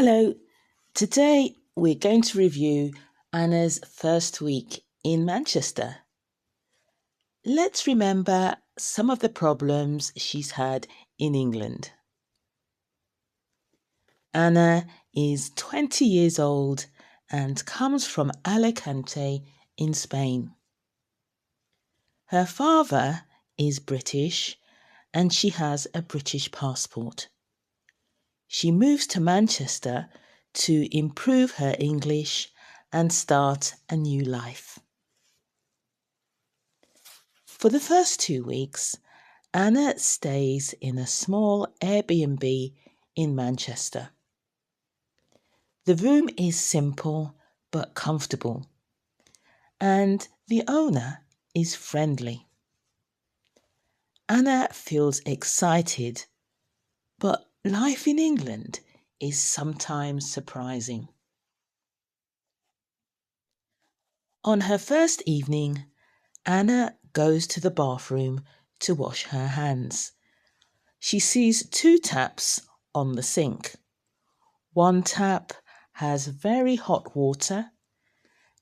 Hello, today we're going to review Anna's first week in Manchester. Let's remember some of the problems she's had in England. Anna is 20 years old and comes from Alicante in Spain. Her father is British and she has a British passport. She moves to Manchester to improve her English and start a new life. For the first 2 weeks, Anna stays in a small Airbnb in Manchester. The room is simple but comfortable, and the owner is friendly. Anna feels excited, but life in England is sometimes surprising. On her first evening, Anna goes to the bathroom to wash her hands. She sees 2 taps on the sink. One tap has very hot water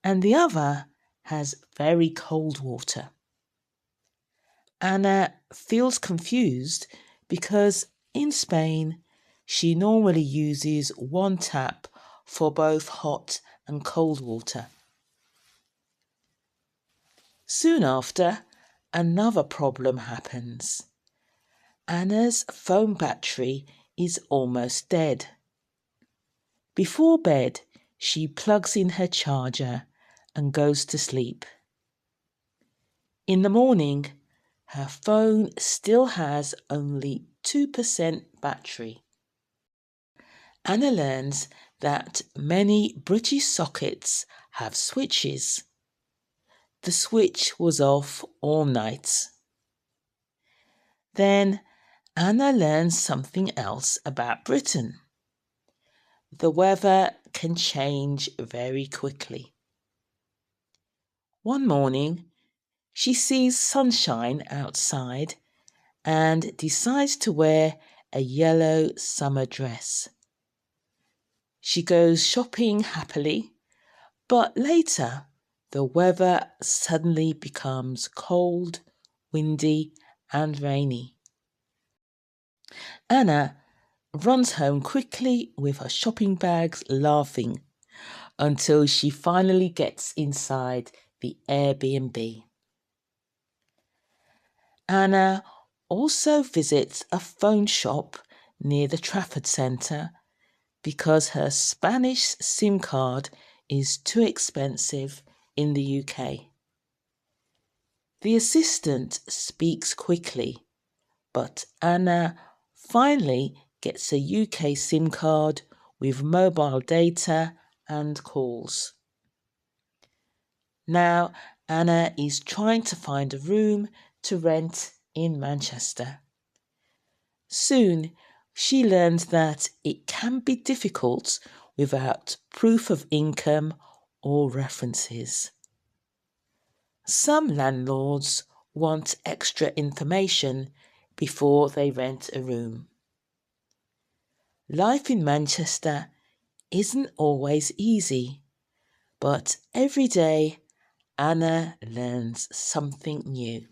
and the other has very cold water. Anna feels confused because in Spain she normally uses one tap for both hot and cold water. Soon after, another problem happens. Anna's phone battery is almost dead. Before bed, she plugs in her charger and goes to sleep. In the morning, her phone still has only 2% battery. Anna learns that many British sockets have switches. The switch was off all night. Then Anna learns something else about Britain. The weather can change very quickly. One morning, she sees sunshine outside and decides to wear a yellow summer dress. She goes shopping happily, but later the weather suddenly becomes cold, windy, and rainy. Anna runs home quickly with her shopping bags, laughing until she finally gets inside the Airbnb. Anna also visits a phone shop near the Trafford Centre because her Spanish SIM card is too expensive in the UK. The assistant speaks quickly, but Anna finally gets a UK SIM card with mobile data and calls. Now Anna is trying to find a room to rent in Manchester. Soon she learns that it can be difficult without proof of income or references. Some landlords want extra information before they rent a room. Life in Manchester isn't always easy, but every day Anna learns something new.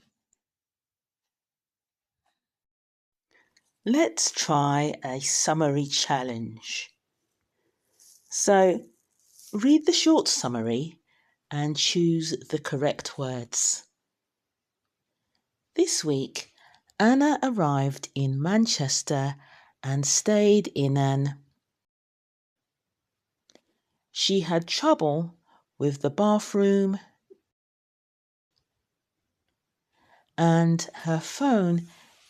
Let's try a summary challenge. So, read the short summary and choose the correct words. This week, Anna arrived in Manchester and stayed in an. She had trouble with the bathroom and her phone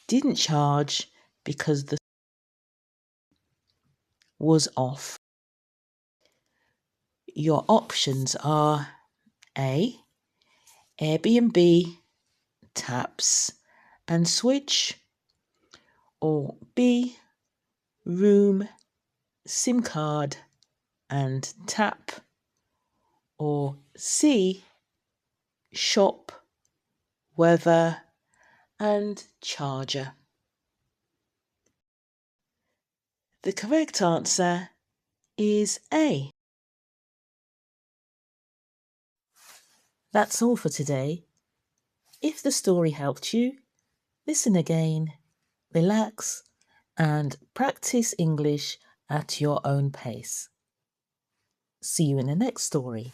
didn't charge because the was off. Your options are A. Airbnb, taps and switch, or B. Room, SIM card and tap, or C. Shop, weather and charger. The correct answer is A. That's all for today. If the story helped you, listen again, relax, and practice English at your own pace. See you in the next story.